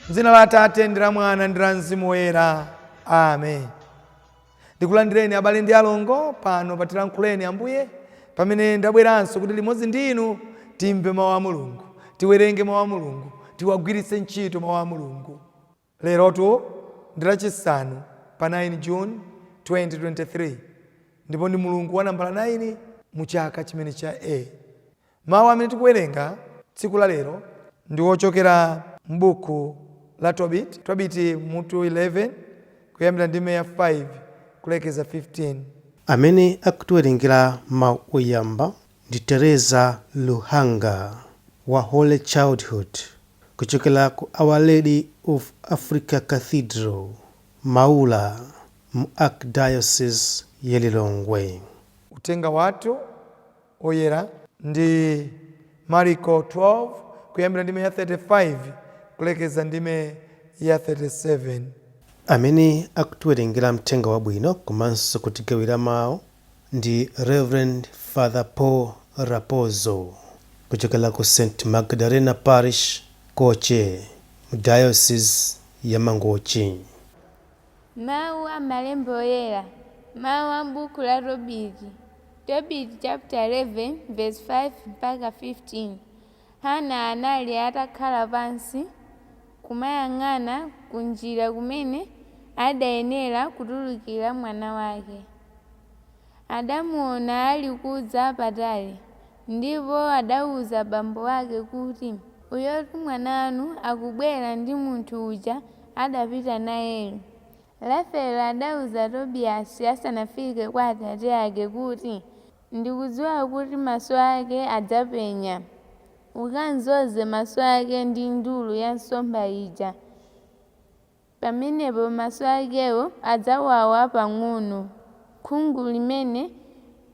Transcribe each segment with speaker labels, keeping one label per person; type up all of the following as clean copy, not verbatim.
Speaker 1: M'dzina la Atate ndi la Mwana ndi la Mzimu Woyera. Amen. Ndikulandireni abale ndi alongo pano patilankhuleni Ambuye pamene ndabweranso kuti limodzi ndinu timve mawu a Mulungu, tiwerenge mawu a Mulungu, tiwagwiritse ntchito mawu a Mulungu. Lerotu ndi lachisanu pa 9 June 2023 ndipo ndi Mulungu wa nambala 9 mu chaka chimene cha A. Mawu amene tikuwerenga tsiku la lero ndi ochokera m'buku la Tobiti mutu 11 kuyambira ndime ya 5 kulekeza 15.
Speaker 2: Amene akutiwerengera mawu oyamba ndi Teresa Luhanga wa Holy Childhood kuchokera ku Our Lady of Africa Cathedral, Maula, mu Archdiocese ya Lilongwe.
Speaker 1: Utenga watu oyera ndi Marko 12 kuyambira ndime ya 35 kulekeza ndime ya 37.
Speaker 2: Amene akutiwerengera mthenga wabwino komanso kutigawira mawu ndi Reverend Father Paul Lapozo kuchokera ku St. Magdalena Parish, Koche, mu Diocese ya Mangochi.
Speaker 3: Mawu a malemba oyera, mawu a buku la Tobiti chapter 11 verse 5 mpaka 15. Hana anali atakhala pansi kumayang'ana kunjira kumene adayenera kutulukira mwana wake. Adamuona ali kudza patali, ndipo adawuza bambo wake kuti, "Uyoti mwananu akubwera ndi munthu uja adapita nayeyo." Rafelo adawuza Tobiyasi asanafike kwa atate ake kuti, "Ndikudziwa kuti maso ake adzapenya. Ukanzoze maso ake ndi ndulu ya nsomba ija. Pamenepo maso akewo adzawawa pang'ono, khungu limene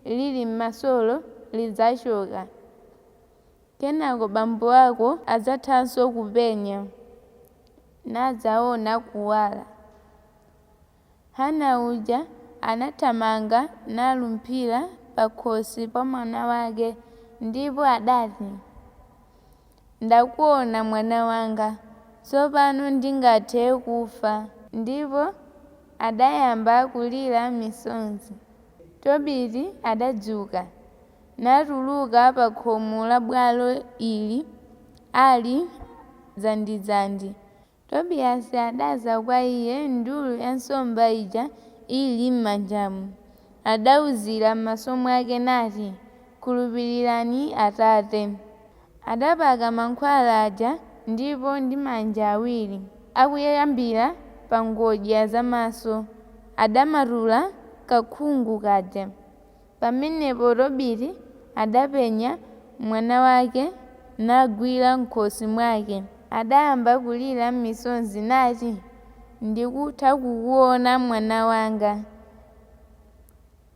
Speaker 3: lili m'masolo lidzachoka. Kenako bambo ako adzathanso kupenya, nadzaona kuwala." Hana uja anathamanga nalumphira pakhosi pa mwana wake ndipo adati, "Ndakuona mwana wanga, tsopano ndingathe kufa." Ndipo adayamba kulira misonzi. Tobiti adadzuka, natuluka pa khomo la bwalo ili ali dzandidzandi. Tobiyasi adaza kwa iye ndulu ya nsomba ija ili m'manjamu. Adawuzira m'maso mwake nati, "Khulupirirani Atate." Adapaka mankhwala aja ndipo ndi manja awiri, akuyambira pa ngodya zamaso, adamatula kakhungu kaja. Pamenepo Tobiti adapenya mwana wake nagwira m'khosi mwake. Adayamba kulira m'misonzi nati, "Ndikutha kukuona mwana wanga,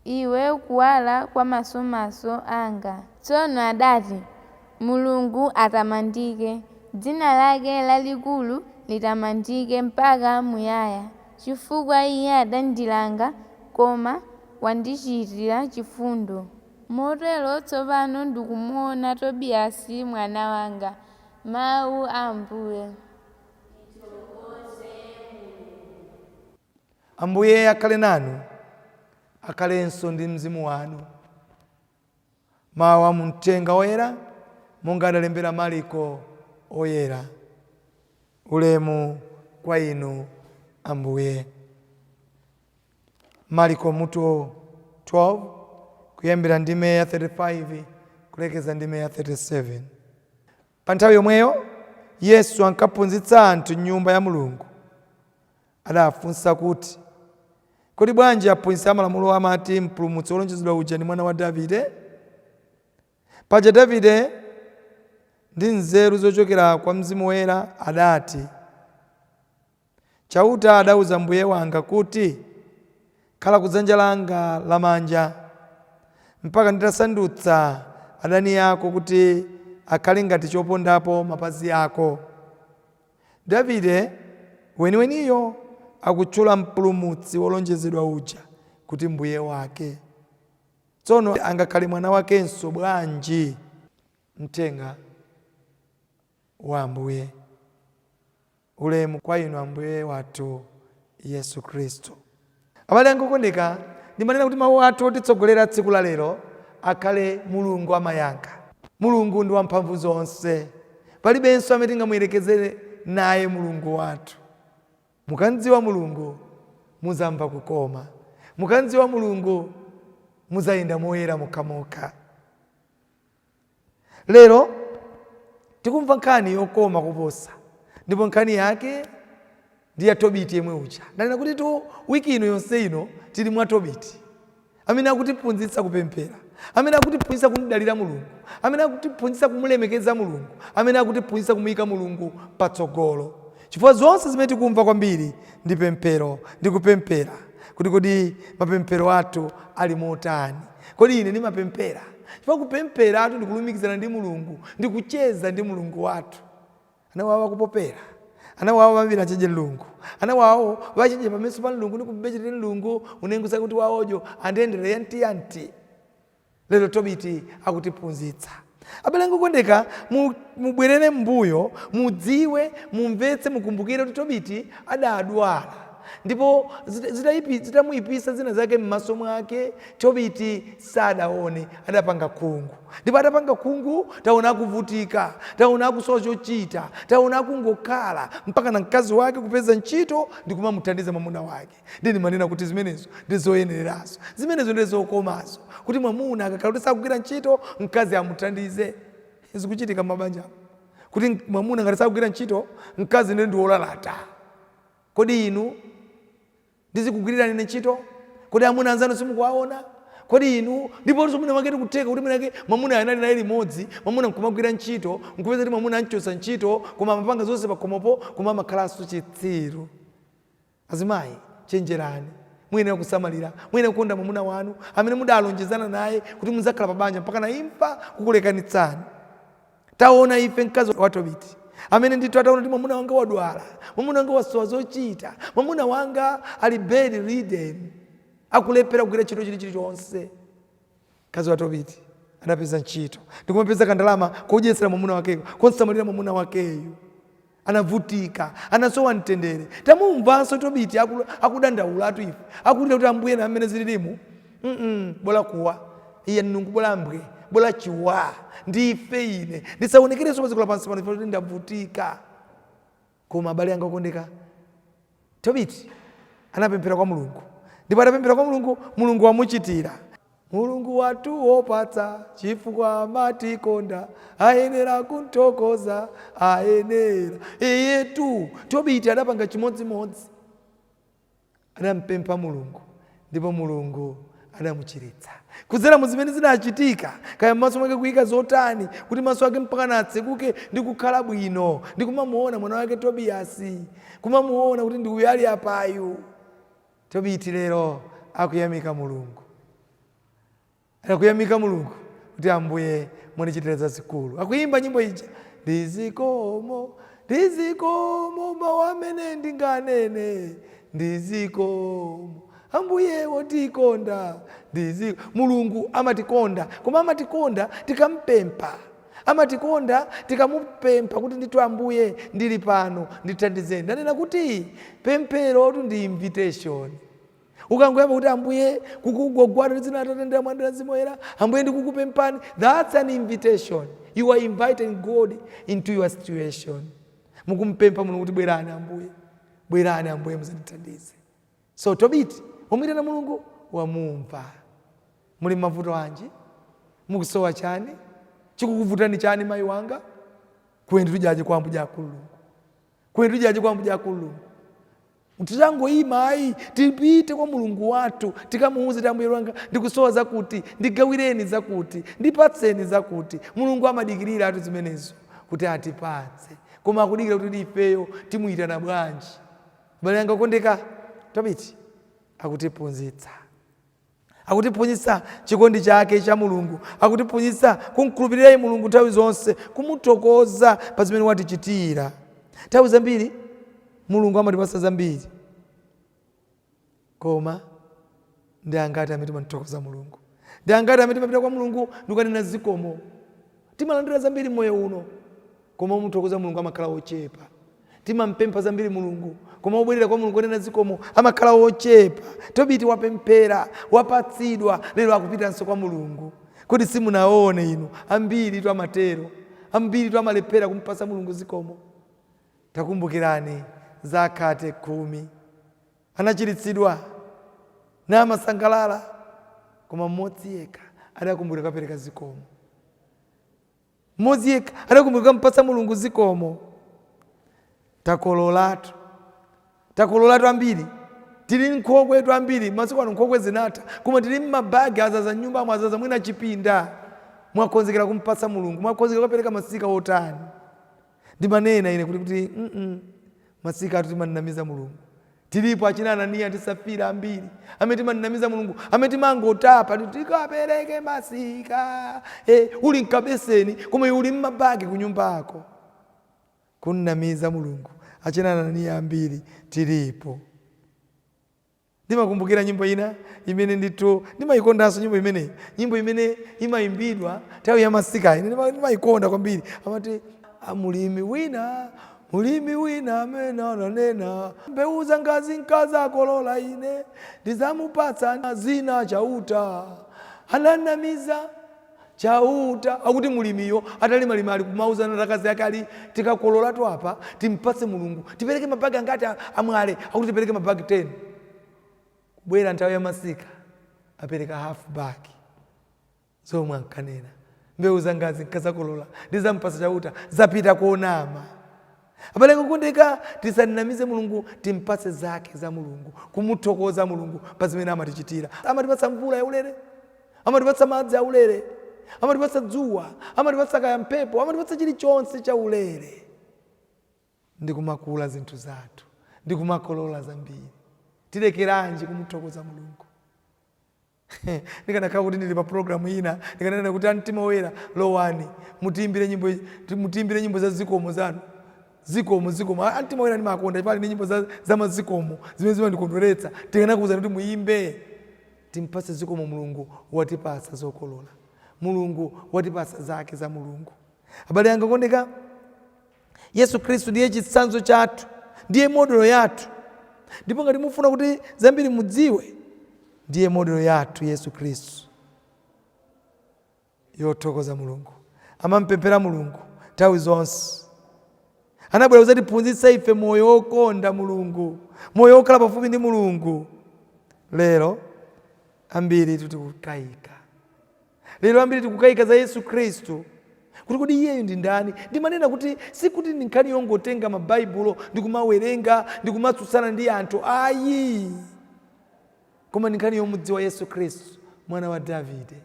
Speaker 3: iwe kuwala kwa masomaso anga." Tsono adati, "Mulungu atamandike, dzina lake lalikulu litamandike mpaka muyaya, chifukwa iye adandilanga koma wandichitira chifundo." Motero tsopano ndikumuona Tobiyasi mwana wanga. Mawu a Ambuye.
Speaker 1: Ambuye akhale nanu, akhalenso ndi mzimu wanu. Mawu a mumthenga oyera monga adalembera Marko oyera. Ulemu kwa inu Ambuye. Marko mutu 12 kuyambira ndime ya 35 kulekeza ndime ya 37. Pa nthawi yomweyo Yesu ankaphunzitsa anthu m'nyumba ya Mulungu. Adafunsa kuti, "Kodi bwanji aphunzitsi amalamulo amati mpulumutsi wolonjezedwa uja ndi mwana wa Davide? Paja Davide ndi nzeru zochokera kwa Mzimu Woyera adati, chauta adawuza mbuye wanga kuti, khala kudzanja langa lamanja mpaka nditasandutsa adani ako kuti akhale ngati chopondapo mapazi ako." Davide weniweniyo akutchula mpulumutsi wolonjezedwa uja kuti mbuye wake. Tsono angakhale mwana wakenso bwanji? Mthenga wa Ambuye. ulemu kwa inu Ambuye wathu Yesu Kristu. Abale anga okondeka, ndimanena kuti mawu athu otitsogolera tsiku la lero akhale Mulungu amayankha. Mulungu ndi wamphamvu zonse, palibenso amene tingamuyerekezere naye Mulungu wathu. Mukandziwa Mulungu muzamva kukoma, mukandziwa Mulungu muzayenda moyera mokhamoka. Lero tikumva nkhani yokoma kuposa, ndipo nkhani yake ndi ya Tobiti yemwe uja. Ndanena kuti wiki ino yonse ino tili mwa Tobiti amene akutiphunzitsa kupemphera, amene akutiphunzitsa kumdalira Mulungu, amene akutiphunzitsa kumulemekeza Mulungu, amene akutiphunzitsa kumuyika Mulungu patsogolo. Chifukwa zonse zimene tikumva kwambiri ndi pemphero, ndi kupemphera. Kodi mapemphero athu ali motani? Kodi ine ndimapemphera? Chifukwa kupemphera athu ndikulumikizana ndi Mulungu, ndikucheza ndi Mulungu wathu. Anawawa kupopera, anawawa mambira chenje Mulungu, anawawo wachenje pameso pa Mulungu ndikubechete Mulungu unengusa kuti wawojo andendere yanti. Lero Tobiti akutiphunzitsa. Abale anga okondeka, mubwerere mbuyo, mudziwe, mumvetse, mukumbukire kuti Tobiti adadwala. Ndipo zitamuyipisa zina zake m'maso mwake, Tobiti sadaone, adapanga khungu. Ndipo adapanga khungu, taona kuvutika, taona kusowa chochita, taona kungokhala mpaka na mkazi wake kupeza ntchito ndi kumamuthandiza mwamuna wake. Ndini manena kuti zimenezo ndizoyenerazo, zimenezo ndizokomazo, kuti mwamuna akakhala kuti sakugwira ntchito, mkazi amuthandize. Zikuchitika mabanja kuti mwamuna ngati sakugwira ntchito, mkazi ndi wolalata. Kodi inu ndizikugwirira nene ntchito? Kodi amuna anzanu simukuwaona? Kodi inu ndipo mwamuna wake tikuteka kuti mwenake mwamuna anali naye limodzi, mwamuna nkumagwira ntchito, nkupeza kuti mwamuna anchosa ntchito, koma amapanga zonse pakhomopo, koma amakhalanso chitsiru. Azimayi, chenjerani. Mwine kusamalira, mwine kukonda mwamuna wanu amene mudalonjezana naye kuti muzakhala pabanja mpaka na imfa kukulekanitsani. Taona ife mkazi wa Tobiti amene ndithu ataona kuti mwamuna wanga wadwala, mwamuna wanga wasowa zochita, mwamuna wanga ali bedridden, akulephera kugwira ntchito chilichonse. Mkazi wa Tobiti adapeza ntchito, ndikumapeza kandalama kodyetsera mwamuna wakeyo, konsamalira mwamuna wakeyo. Anavutika, anasowa mtendere. Tamumvanso Tobiti akudandaula atu ife, akulira kuti Ambuye na amene zililimu bola kuwa iye Mulungu, bola mbwe, bola chiwa ndife ine ndisaonekerenso paziko lapansi pano kuti ndavutika. Koma abale anga okondeka, Tobiti anapemphera kwa Mulungu, ndipo atapemphera kwa Mulungu, Mulungu wamuchitira. Mulungu wathu wopatsa chifukwa amatikonda, ayenera kuthokoza, ayenera. Iyetu Tobiti adapanga chimodzimodzi, adampempha Mulungu, ndipo Mulungu adamuchiritsa. Kudzera muzimene zinachitika, kaya m'maso mwake kuyika zotani kuti maso ake mpaka natsekuke ndi kukhala bwino, ndi kumamuona mwana wake Tobiyasi, kumamuona kuti ndi uyu ali apayu. Tobiti lero akuyamika Mulungu, akuyamika Mulungu kuti Ambuye mwanichitira zazikulu. Akuyimba nyimbo ija, ndizikomo, ndizikomo mawu amene ndinganene, ndizikomo Ambuye wotikonda, ndiziko. Mulungu amatikonda, koma amatikonda tikampempha, amatikonda tikamupempha kuti ndithu Ambuye ndili pano ndithandizeni. Ndanena kuti pemphero ndi invitation. Ukangoyamba kuti Ambuye kukugwagwada ndi dzina la Atate ndi la Mwana ndi la Mzimu Woyera, Ambuye ndikukupemphani, that's an invitation. You are inviting God into your situation. Mukumpempha Mulungu kuti bwerani Ambuye, bwerani Ambuye muzandithandize. So Tobiti umwitana Mulungu wamumva. Muli mavuto anji? Mukusowa chani? Chikukuvutani chani mayi wanga? Kwendi tujaje kwa Mulungu akulu. Kwendi tujaje kwa Mulungu akulu. Titangoyima ayi tipite kwa Mulungu wathu tikamuuze kuti Ambuye wanga ndikusowa zakuti, ndigawireni zakuti, ndipatseni zakuti. Mulungu amadikirira atu zimenezo kuti atipatse. Koma akudikira kuti ifeyo timuyitana bwanji. Bale anga okondeka, Tobiti akutiphunzitsa. Akutiphunzitsa chikondi chake cha Mulungu, akutiphunzitsa kumkhulupirira Mulungu nthawi zonse, kumuthokoza pa zimene watichitira. Nthawi zambiri Mulungu amatipatsa zambiri, koma ndi angati amene timathokoza Mulungu? Ndi angati amene timapita kwa Mulungu ndikanena zikomo? Timalandira zambiri moyo uno, koma muthokoza Mulungu amakhala ochepa. timampempha zambiri Mulungu, koma ubwerera kwa Mulungu nena zikomo amakhala ochepa. Tobiti wapempera, wapatsidwa, lero akupitanso kwa Mulungu. Kuti simunaone inu ambiri twamatero, ambiri twamalepera kumpasa Mulungu zikomo. Takumbukirani Zakate 10 anachiritsidwa na amasangalala, koma mmodzi yekha adakumbukira kapereka zikomo. Mmodzi yekha adakumbukira kumpasa Mulungu zikomo. Takololatu ambiri, tili nkhokwe etu ambiri, masiku ano nkhokwe zinatha, koma tili mmabagi azaza nyumba mwa azaza mwina chipinda, mwakonzekera kumpasa Mulungu, mwakonzekera kupereka masika otani. Ndimanena ine kuti masika atu timanamiza Mulungu. Tilipo achina Anania ndi Safira ambiri amene timanamiza Mulungu, amene timangotapa tikapereke masika, uli mkabeseni koma uli mmabagi kunyumba yako, kunamiza Mulungu. Achina Anania ambiri tilipo. Ndimakumbukira nyimbo ina imene ndithu ndimayikondanso nyimbo imene imaimbidwa nthawi ya masika ine ndimayikonda kwambiri. Amati mulimi wina amene ananena mbewu zangazi nkaza kolola ine ndizamupatsa zina chauta, ananamiza chauta. Akuti mulimiyo atalimalima ali kumauza na akazi yake ali tikakolola twapa timpatse Mulungu, tipereke mabagi angati amwale. Akuti tipereke mabagi 10. Bwera nthawi ya masika apereka half bag zomwe ankanena mbewu zangazi nkaza kolola ndizampatsa chauta, zapita kuonama. Abale kukundika, tisanamize Mulungu, timpatse zake za Mulungu, kumuthokoza Mulungu pa zimene amatichitira. Amatipatsa mvula yaulere, amatipatsa madzi yaulere, amatipatsa dzuwa, amatipatsa kaya mphepo, amatipatsa chilichonse chaulere. Ndikumakula zinthu zathu, ndikumakolola zambiri. Tilekeranji kumuthokoza Mulungu? Ndikanakhala kuti ndili pa programu ina ndikanena kuti amtima woyera lowani mutiimbire nyimbo za zikomo zanu. Zikomo amtima woyera ndimakonda pali ndi nyimbo za mazikomo zimene zimandikondweretsa. Tikanakuwuzani kuti muimbe, timpatse zikomo Mulungu watipatsa zokolola, Mulungu watipatsa zake za Mulungu. Abale anga kondeka, Yesu Khristu ndiye chitsanzo chathu, ndiye modelo yathu. Ndipo ngati mufuna kuti zambiri mudziwe, ndiye modelo yathu Yesu Khristu yothokoza Mulungu. Amampempera Mulungu nthawi zonse. Anabwera kuzatiphunzitsa ife moyo wokonda Mulungu, moyo wokhala pafupi ndi Mulungu. Lero ambiri tikukayika, lero ambiri tikukayika za Yesu Khristu, kuti kodi iyeyo ndi ndani. Ndimanena kuti sikuti nkhani yongotenga mabaibulo ndikumawerenga ndikumatsutsana ndi anthu, ayi, koma nkhani yomudziwa Yesu Khristu mwana wa Davide,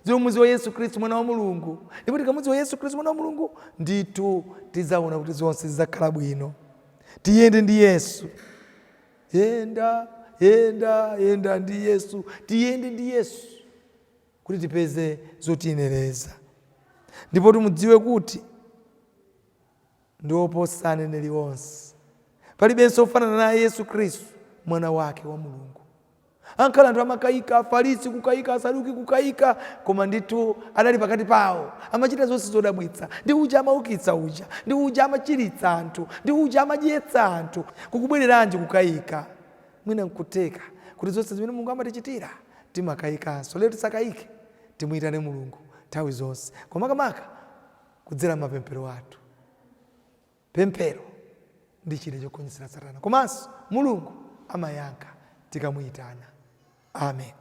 Speaker 1: zomudziwa Yesu Khristu mwana wa Mulungu. Ndipo tikamudziwa Yesu Khristu mwana wa Mulungu, ndithu tizaona kuti zonse zidzakhala bwino. Tiyende ndi Yesu, yenda ndi Yesu, tiyende ndi Yesu kuti tipeze zotiyenereza. Ndipo tumudziwe kuti ndi oposa aneneri onse, palibenso ofanana naye Yesu Khristu mwana wake wa Mulungu. Ankhala anthu amakayika, Afarisi kukayika, Asaduki kukayika, koma ndithu adali pakati pawo, amachita zonse zodabwitsa. Ndi uja amaukitsa uja, ndi uja amachiritsa anthu, ndi uja amadyetsa anthu. Kukubwereranji kukayika? Mwina nkuteka kuti zonse zimene Mulungu amatichitira timakayikanso. Lero tisakayike, timuyitane Mulungu nthawi zonse, komakamaka kudzera mapemphero athu. Pemphero ndi chida chogonjetsera Satana, komanso Mulungu amayankha tikamuyitana. Amen.